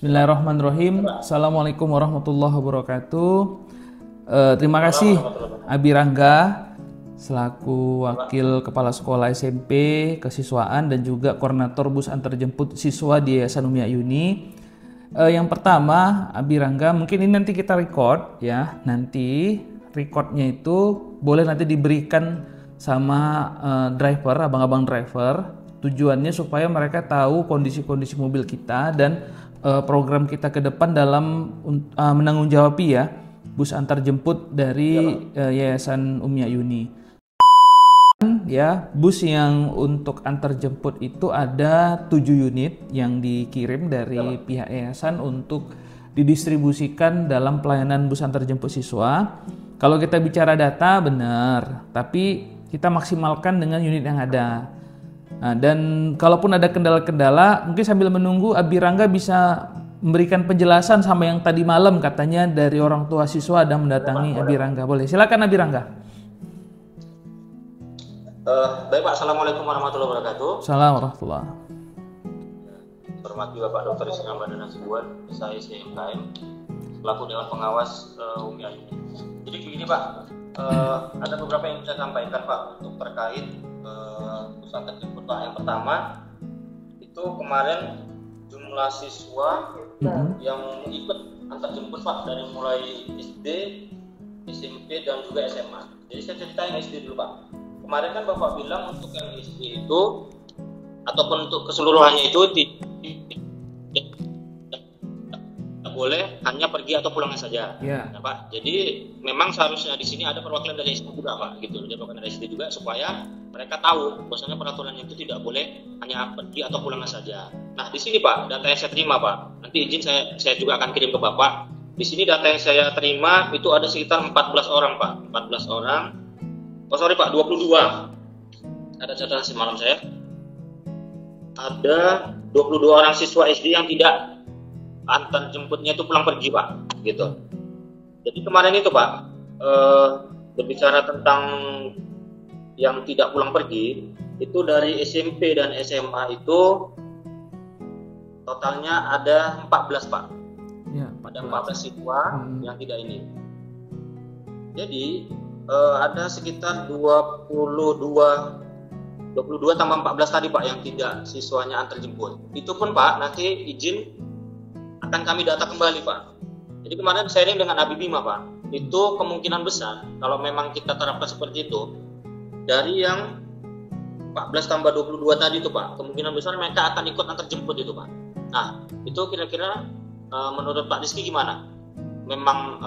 Bismillahirrahmanirrahim. Assalamualaikum warahmatullahi wabarakatuh. Terima kasih Abi Rangga selaku Wakil Kepala Sekolah SMP Kesiswaan dan juga Koordinator Bus Antar Jemput Siswa di Yayasan Umi Ayuni. Yang pertama, Abi Rangga, mungkin ini nanti kita record ya. Nanti recordnya itu boleh nanti diberikan sama driver, abang-abang driver. Tujuannya supaya mereka tahu kondisi-kondisi mobil kita dan program kita ke depan dalam menanggung jawab ya bus antar jemput dari Yayasan Umi Ayuni. Ya, bus yang untuk antar jemput itu ada 7 unit yang dikirim dari pihak yayasan untuk didistribusikan dalam pelayanan bus antar jemput siswa. Kalau kita bicara data benar, tapi kita maksimalkan dengan unit yang ada. Nah, dan kalaupun ada kendala-kendala, mungkin sambil menunggu Abi Rangga bisa memberikan penjelasan sama yang tadi malam katanya dari orang tua siswa ada mendatangi Abi Rangga. Boleh, silakan Abi Rangga. Baik Pak, Assalamualaikum warahmatullahi wabarakatuh. Assalamualaikum warahmatullahi. Hormati Bapak Dr. Islam Badana Sibuan, saya SMKM, selaku Dewan Pengawas Umi Ayuni. Jadi begini Pak, ada beberapa yang bisa saya sampaikan Pak untuk terkait bus antar jemput Pak. Yang pertama, itu kemarin jumlah siswa yang ikut antar jemput Pak dari mulai SD, SMP dan juga SMA. Jadi saya ceritain SD dulu Pak. Kemarin kan Bapak bilang untuk yang SD itu ataupun untuk keseluruhannya itu tidak boleh hanya pergi atau pulangnya saja, ya Pak. Jadi memang seharusnya di sini ada perwakilan dari SD juga Pak, gitu. Ada perwakilan dari SD juga supaya mereka tahu bahwasanya peraturan itu tidak boleh hanya pergi atau pulangnya saja. Nah di sini Pak, data yang saya terima Pak. Nanti izin saya juga akan kirim ke Bapak. Di sini data yang saya terima itu ada sekitar 14 orang Pak, 14 orang. Oh sorry Pak, 22. Ada catatan semalam saya. Ada 22 orang siswa SD yang tidak antar jemputnya itu pulang pergi Pak, gitu. Jadi kemarin itu Pak, berbicara tentang yang tidak pulang pergi, itu dari SMP dan SMA itu totalnya ada 14 Pak. Ya, ada 14 siswa yang tidak ini. Jadi ada sekitar 22 tambah 14 tadi Pak yang tidak siswanya antar jemput. Itu pun Pak nanti izin akan kami data kembali Pak. Jadi kemarin sharing dengan Abi Bima Pak. Itu kemungkinan besar kalau memang kita terapkan seperti itu, dari yang 14 tambah 22 tadi itu Pak, kemungkinan besar mereka akan ikut antar jemput itu Pak. Nah itu kira-kira menurut Pak Rizky gimana? Memang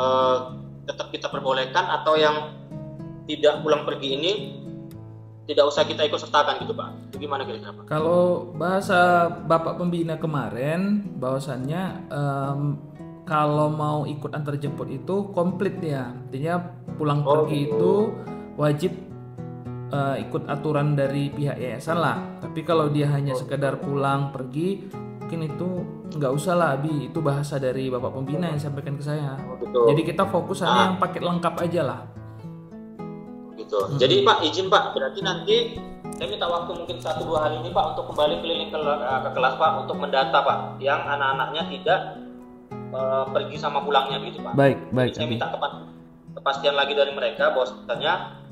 tetap kita perbolehkan atau yang tidak pulang pergi ini tidak usah kita ikut sertakan gitu Pak? Itu gimana kira-kira Pak? Kalau bahasa Bapak Pembina kemarin bahwasannya kalau mau ikut antar jemput itu komplit ya, artinya pulang pergi itu wajib ikut aturan dari pihak yayasan lah. Tapi kalau dia hanya sekedar pulang pergi, mungkin itu nggak usah lah Abi, itu bahasa dari Bapak Pembina yang sampaikan ke saya. Jadi kita fokus hanya yang paket lengkap aja lah. Gitu. Jadi Pak izin Pak, berarti nanti saya minta waktu mungkin 1-2 hari ini Pak untuk kembali keliling ke kelas Pak untuk mendata Pak yang anak-anaknya tidak pergi sama pulangnya gitu Pak. Baik. Saya minta kepastian lagi dari mereka bahwasanya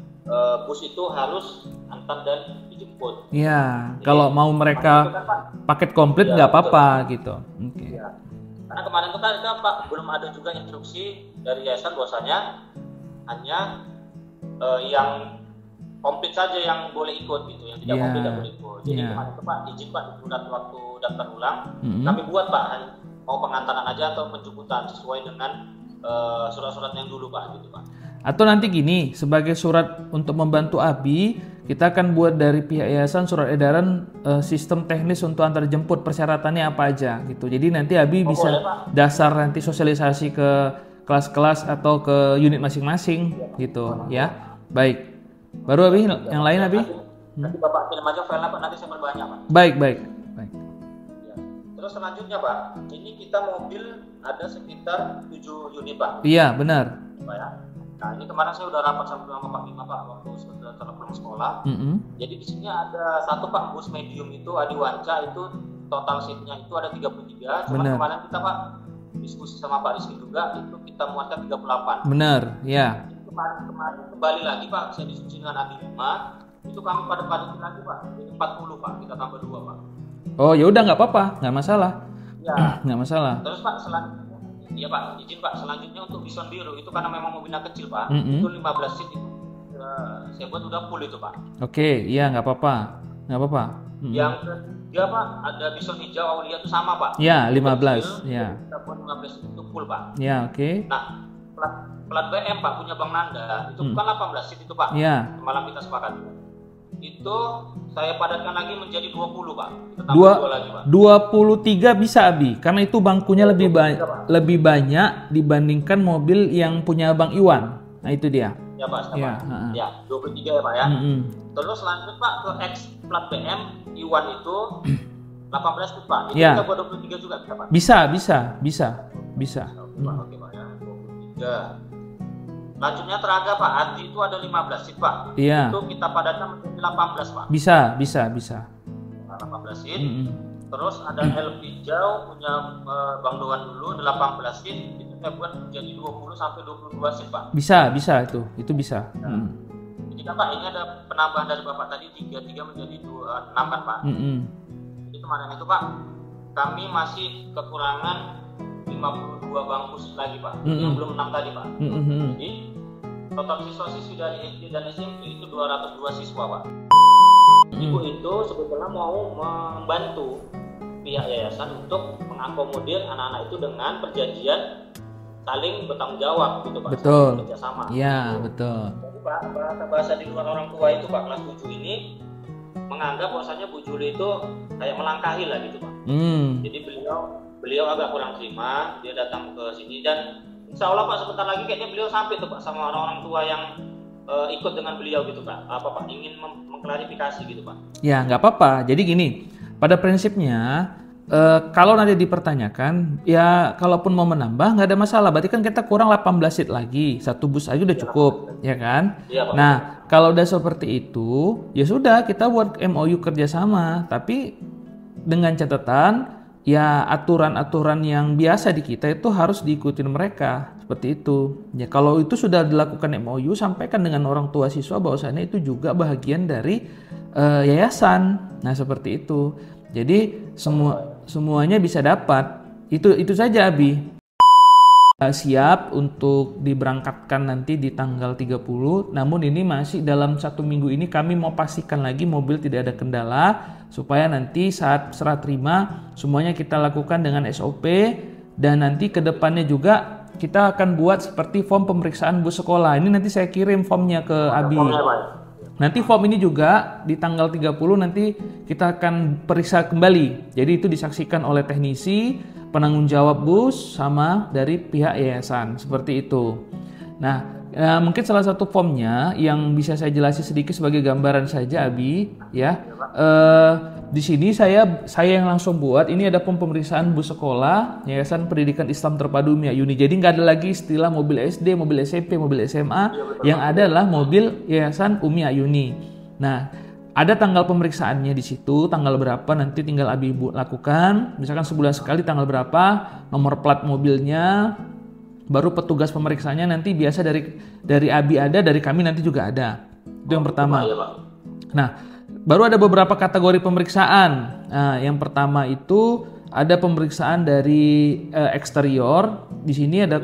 bus itu harus antar dan dijemput. Iya, kalau mau mereka paket komplit nggak apa-apa gitu. Oke. Ya. Karena kemarin itu kan Pak belum ada juga instruksi dari yayasan bahwasanya hanya yang komplit saja yang boleh ikut gitu, yang tidak komplit tidak boleh ikut. Jadi kemarin itu Pak izin Pak buat waktu daftar ulang, kami buat Pak mau pengantaran aja atau penjemputan sesuai dengan surat-surat yang dulu Pak gitu Pak. Atau nanti gini, sebagai surat untuk membantu Abi, kita akan buat dari pihak yayasan surat edaran sistem teknis untuk antar jemput, persyaratannya apa aja gitu. Jadi nanti Abi bisa boleh, dasar nanti sosialisasi ke kelas-kelas atau ke unit masing-masing gitu ya. Baik. Baru Abi yang lain Abi? Nanti Bapak kirim aja file Pak, nanti saya perbanyak Pak. Baik. Ya. Terus selanjutnya Pak, ini kita mobil ada sekitar 7 unit Pak. Iya, benar. Pak ya. Nah ini kemarin saya udah rapat sama Pak Bima Pak waktu sudah pulang sekolah. Jadi di sini ada satu Pak bus medium itu Adiwanca itu total seatnya itu ada 33 33, cuma kemarin kita Pak diskusi sama Pak Rizky juga, itu kita muatkan 38. Benar, ya. Kemarin kembali lagi Pak, saya diskusi dengan Abi 5, itu kami pada lagi Pak, jadi 40 Pak, kita tambah 2 Pak. Oh ya udah nggak apa-apa, nggak masalah. Ya. Nggak masalah. Terus Pak selanjutnya, iya Pak, izin Pak, selanjutnya untuk bison biru itu karena memang mobilnya kecil Pak, itu 15 seat itu saya buat udah full itu Pak. Oke, iya nggak apa-apa, nggak apa-apa. Yang ketiga Pak, ada bison hijau Aulia itu sama Pak. Ya, 15, ya. Kita buat 15 itu full Pak. Ya, oke. Nah, plat BM Pak punya Bang Nanda itu bukan 18 seat itu Pak. Ya. Malam kita sepakat. Itu saya padatkan lagi menjadi 20 Pak. Kita tambah 2 lagi Pak. 23 bisa Abi, karena itu bangkunya lebih banyak dibandingkan mobil yang punya Bang Iwan. Nah itu dia. Ya Pak, ya, ya 23 ya Pak ya. Terus lanjut Pak ke X plat BM Iwan itu 18 tuh Pak. Itu ya. kita buat 23 juga bisa Pak. Bisa. Oke Pak ya, 23. Lanjutnya Teraga Pak, Adi itu ada 15 seat Pak. Iya. Itu kita padatkan menjadi 18 Pak. Bisa. 18 seat. Terus ada El Hijau punya Bang Doan dulu 18 seat. Itu saya buat menjadi 20 sampai 22 seat Pak. Bisa itu bisa. Nah, jadi kan Pak ini ada penambahan dari Bapak tadi 33 menjadi 6 kan Pak. Jadi kemarin itu Pak kami masih kekurangan 52 bangku lagi Pak. Yang belum 6 tadi Pak. Jadi total siswa-siswi dari SD dan SMP itu 202 siswa Pak. Ibu itu sebetulnya mau membantu pihak yayasan untuk mengakomodir anak-anak itu dengan perjanjian saling bertanggung jawab gitu Pak. Betul. Kerjasama. Iya, betul. Jadi Pak, bahasa di luar orang tua itu Pak, kelas 7 ini menganggap bahwasanya Bu Juli itu kayak melangkahi lah gitu Pak. Jadi beliau agak kurang terima, dia datang ke sini dan insya Allah Pak sebentar lagi kayaknya beliau sampai tuh Pak sama orang-orang tua yang ikut dengan beliau gitu Pak. Pak ingin mengklarifikasi gitu Pak. Ya nggak apa-apa. Jadi gini, pada prinsipnya kalau nanti dipertanyakan, ya kalaupun mau menambah nggak ada masalah. Berarti kan kita kurang 18 seat lagi, 1 bus aja udah cukup, ya kan? Ya, Pak. Nah kalau udah seperti itu, ya sudah kita buat MOU kerjasama. Tapi dengan catatan, ya aturan-aturan yang biasa di kita itu harus diikutin mereka seperti itu. Ya kalau itu sudah dilakukan MOU, sampaikan dengan orang tua siswa bahwasannya itu juga bagian dari yayasan. Nah seperti itu. Jadi semuanya bisa dapat. Itu saja Abi. Siap untuk diberangkatkan nanti di tanggal 30. Namun ini masih dalam 1 minggu ini kami mau pastikan lagi mobil tidak ada kendala supaya nanti saat serah terima semuanya kita lakukan dengan SOP dan nanti ke depannya juga kita akan buat seperti form pemeriksaan bus sekolah. Ini nanti saya kirim formnya ke Abi. Nanti form ini juga di tanggal 30 nanti kita akan periksa kembali. Jadi itu disaksikan oleh teknisi, penanggung jawab bus sama dari pihak yayasan seperti itu. Nah, mungkin salah satu formnya yang bisa saya jelasin sedikit sebagai gambaran saja Abi, ya. Di sini saya yang langsung buat. Ini ada form pemeriksaan bus sekolah Yayasan Pendidikan Islam Terpadu Umi Ayuni. Jadi nggak ada lagi istilah mobil SD, mobil SMP, mobil SMA. Yang ada adalah mobil Yayasan Umi Ayuni. Nah, ada tanggal pemeriksaannya di situ, tanggal berapa nanti tinggal Abi Ibu lakukan. Misalkan sebulan sekali tanggal berapa, nomor plat mobilnya, baru petugas pemeriksaannya nanti biasa dari Abi ada, dari kami nanti juga ada. Itu yang pertama. Nah, baru ada beberapa kategori pemeriksaan. Nah, yang pertama itu ada pemeriksaan dari eksterior. Di sini ada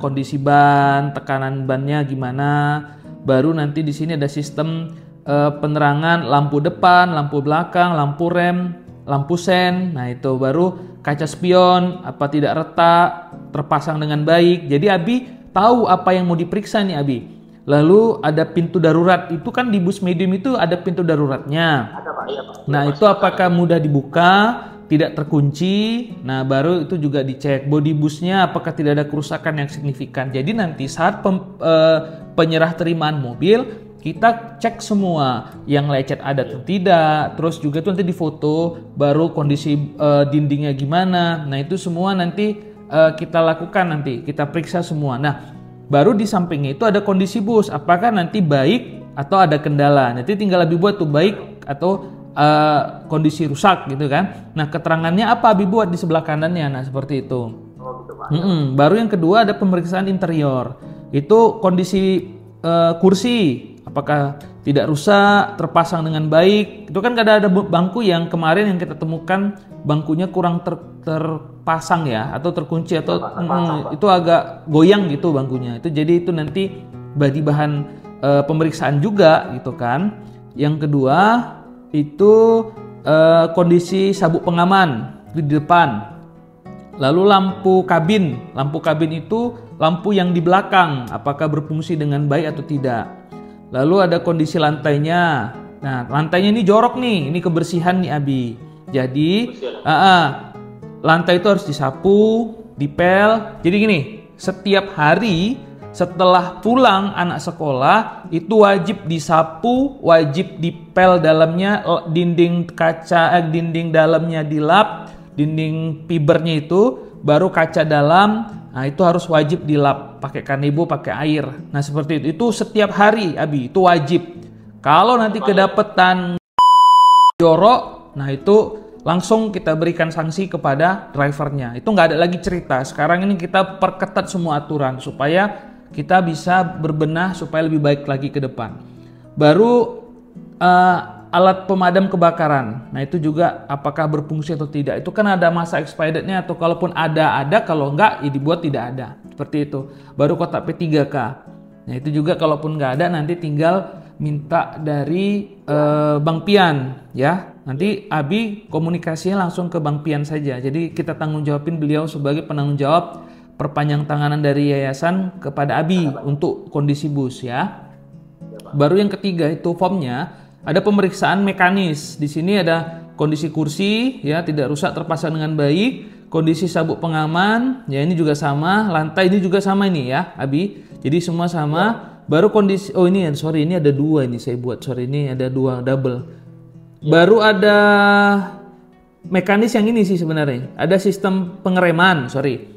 kondisi ban, tekanan bannya gimana. Baru nanti di sini ada sistem penerangan lampu depan, lampu belakang, lampu rem, lampu sen. Nah itu baru kaca spion apa tidak retak, terpasang dengan baik. Jadi Abi tahu apa yang mau diperiksa nih Abi. Lalu ada pintu darurat, itu kan di bus medium itu ada pintu daruratnya. Ada Pak, iya Pak. Nah itu apakah mudah dibuka, tidak terkunci. Nah baru itu juga dicek bodi busnya apakah tidak ada kerusakan yang signifikan. Jadi nanti saat penyerah terimaan mobil kita cek semua yang lecet ada atau tidak, terus juga itu nanti difoto, baru kondisi dindingnya gimana. Nah itu semua nanti kita lakukan, nanti kita periksa semua. Nah baru di sampingnya itu ada kondisi bus, apakah nanti baik atau ada kendala. Nanti tinggal lebih buat tuh baik atau kondisi rusak gitu kan. Nah, keterangannya apa Abi buat di sebelah kanannya. Nah, seperti itu. Baru yang kedua ada pemeriksaan interior. Itu kondisi kursi, apakah tidak rusak, terpasang dengan baik. Itu kan kadang ada bangku yang kemarin yang kita temukan bangkunya kurang terpasang ya, atau terkunci atau itu agak goyang gitu bangkunya. Itu jadi itu nanti bagi bahan pemeriksaan juga gitu kan. Yang kedua itu kondisi sabuk pengaman di depan. Lalu lampu kabin itu lampu yang di belakang, apakah berfungsi dengan baik atau tidak. Lalu ada kondisi lantainya. Nah, lantainya ini jorok nih, ini kebersihan nih Abi. Jadi, lantai itu harus disapu, dipel. Jadi gini, setiap hari setelah pulang anak sekolah itu wajib disapu, wajib dipel dalamnya, dinding kaca, dinding dalamnya dilap. Dinding fibernya itu, baru kaca dalam, nah itu harus wajib dilap pakai kanebo, pakai air. Nah seperti itu setiap hari Abi, itu wajib. Kalau nanti kedapetan jorok, nah itu langsung kita berikan sanksi kepada drivernya. Itu nggak ada lagi cerita. Sekarang ini kita perketat semua aturan supaya kita bisa berbenah supaya lebih baik lagi ke depan. Baru alat pemadam kebakaran. Nah itu juga apakah berfungsi atau tidak. Itu kan ada masa expirednya, atau kalaupun ada, kalau enggak ya dibuat tidak ada. Seperti itu. Baru kotak P3K. Nah itu juga kalaupun nggak ada nanti tinggal minta dari Bang Pian ya. Nanti Abi komunikasinya langsung ke Bang Pian saja. Jadi kita tanggung jawabin beliau sebagai penanggung jawab perpanjang tanganan dari yayasan kepada Abi untuk kondisi bus ya. Baru yang ketiga itu formnya. Ada pemeriksaan mekanis. Di sini ada kondisi kursi ya tidak rusak, terpasang dengan baik, kondisi sabuk pengaman ya ini juga sama, lantai ini juga sama ini ya Abi. Jadi semua sama. Baru kondisi ini ada dua ini saya buat. Ini ada dua double. Baru ada mekanis yang ini sih sebenarnya. Ada sistem pengereman,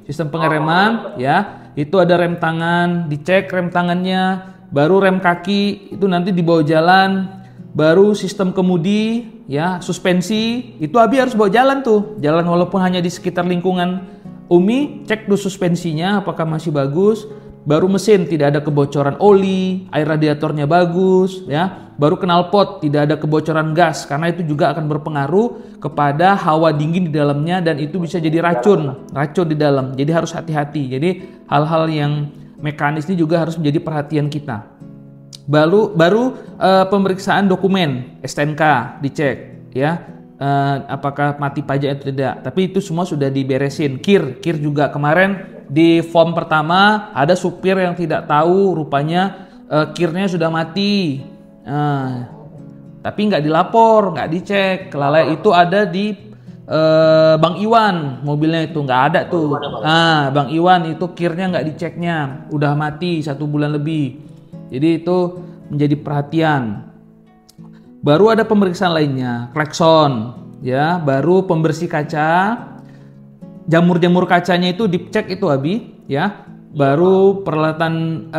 sistem pengereman ya. Itu ada rem tangan, dicek rem tangannya, baru rem kaki itu nanti dibawa jalan. Baru sistem kemudi, ya suspensi, itu Abi harus bawa jalan tuh. Jalan walaupun hanya di sekitar lingkungan Umi, cek dulu suspensinya apakah masih bagus. Baru mesin, tidak ada kebocoran oli, air radiatornya bagus, ya. Baru knalpot, tidak ada kebocoran gas, karena itu juga akan berpengaruh kepada hawa dingin di dalamnya dan itu bisa jadi racun di dalam. Jadi harus hati-hati. Jadi hal-hal yang mekanis ini juga harus menjadi perhatian kita. Baru pemeriksaan dokumen STNK dicek ya apakah mati pajak atau tidak. Tapi itu semua sudah diberesin. Kir juga kemarin di form pertama ada supir yang tidak tahu rupanya kirnya sudah mati. Tapi nggak dilapor, nggak dicek. Kelalaian itu ada di Bang Iwan, mobilnya itu nggak ada tuh. Bang Iwan itu kirnya nggak diceknya, udah mati 1 bulan lebih. Jadi itu menjadi perhatian. Baru ada pemeriksaan lainnya, klakson, ya. Baru pembersih kaca, jamur kacanya itu dicek itu Abi, ya. Baru peralatan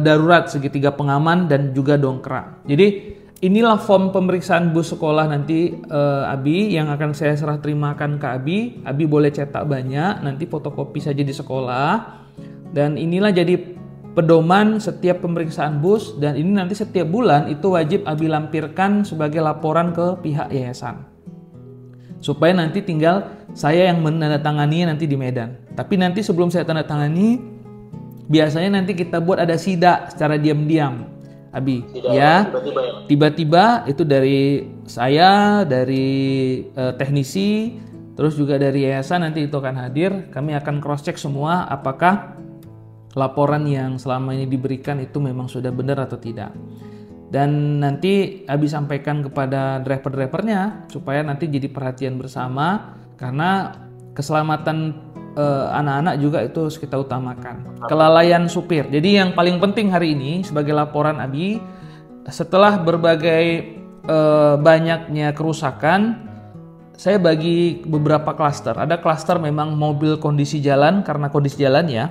darurat segitiga pengaman dan juga dongkrak. Jadi inilah form pemeriksaan bus sekolah nanti Abi yang akan saya serah terimakan ke Abi. Abi boleh cetak banyak, nanti fotokopi saja di sekolah. Dan inilah jadi pedoman setiap pemeriksaan bus, dan ini nanti setiap bulan itu wajib Abi lampirkan sebagai laporan ke pihak yayasan. Supaya nanti tinggal saya yang menandatangani nanti di Medan. Tapi nanti sebelum saya tanda tangani, biasanya nanti kita buat ada sidak secara diam-diam. Abi, ya tiba-tiba itu dari saya, dari teknisi, terus juga dari yayasan nanti itu akan hadir. Kami akan cross check semua apakah laporan yang selama ini diberikan itu memang sudah benar atau tidak. Dan nanti Abi sampaikan kepada driver-drivernya supaya nanti jadi perhatian bersama, karena keselamatan anak-anak juga itu harus kita utamakan. Kelalaian supir. Jadi yang paling penting hari ini sebagai laporan Abi, setelah berbagai banyaknya kerusakan, saya bagi beberapa klaster. Ada klaster memang mobil kondisi jalan, karena kondisi jalan ya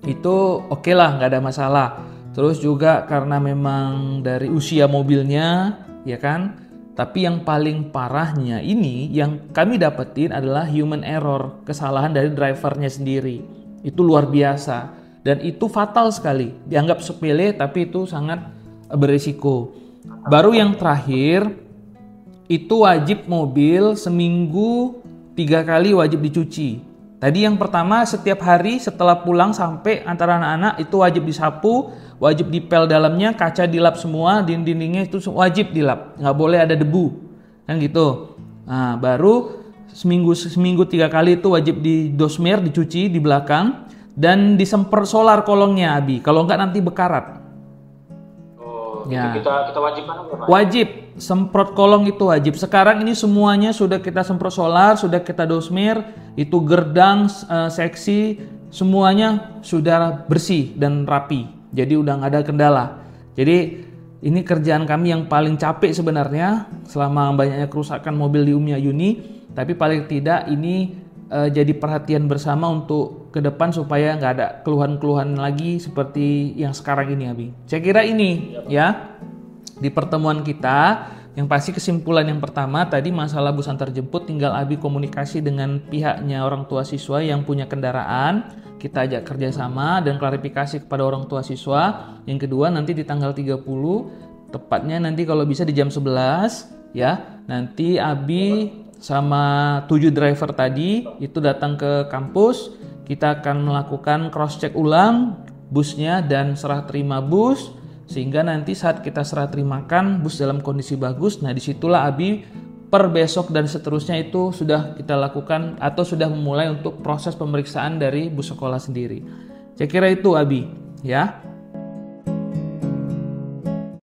itu oke lah, nggak ada masalah. Terus juga karena memang dari usia mobilnya ya kan, Tapi yang paling parahnya ini yang kami dapetin adalah human error, kesalahan dari drivernya sendiri. Itu luar biasa dan itu fatal sekali. Dianggap sepele tapi itu sangat berisiko. Baru yang terakhir, itu wajib mobil seminggu 3 kali wajib dicuci. Tadi yang pertama setiap hari setelah pulang sampai antara anak-anak itu wajib disapu, wajib dipel dalamnya, kaca dilap semua, dinding-dindingnya itu wajib dilap, nggak boleh ada debu, kan gitu. Nah, baru seminggu 3 kali itu wajib di dosmer, dicuci di belakang dan disemprot solar kolongnya Abi, kalau nggak nanti bekarat. Ya. Kita wajibkan apa Pak? Wajib, semprot kolong itu wajib. Sekarang ini semuanya sudah kita semprot solar, sudah kita dosmer, itu gerdang, seksi, semuanya sudah bersih dan rapi. Jadi udah nggak ada kendala. Jadi ini kerjaan kami yang paling capek sebenarnya selama banyaknya kerusakan mobil di Umya Yuni. Tapi paling tidak ini jadi perhatian bersama untuk ke depan supaya nggak ada keluhan-keluhan lagi seperti yang sekarang ini Abi. Saya kira ini ya di pertemuan kita yang pasti kesimpulan yang pertama tadi masalah bus antar jemput, tinggal Abi komunikasi dengan pihaknya orang tua siswa yang punya kendaraan, kita ajak kerjasama dan klarifikasi kepada orang tua siswa. Yang kedua nanti di tanggal 30 tepatnya nanti kalau bisa di jam 11 ya, nanti Abi sama 7 driver tadi itu datang ke kampus, kita akan melakukan cross check ulang busnya dan serah terima bus, sehingga nanti saat kita serah terimakan bus dalam kondisi bagus. Nah disitulah Abi per besok dan seterusnya itu sudah kita lakukan atau sudah memulai untuk proses pemeriksaan dari bus sekolah sendiri. Saya kira itu Abi ya.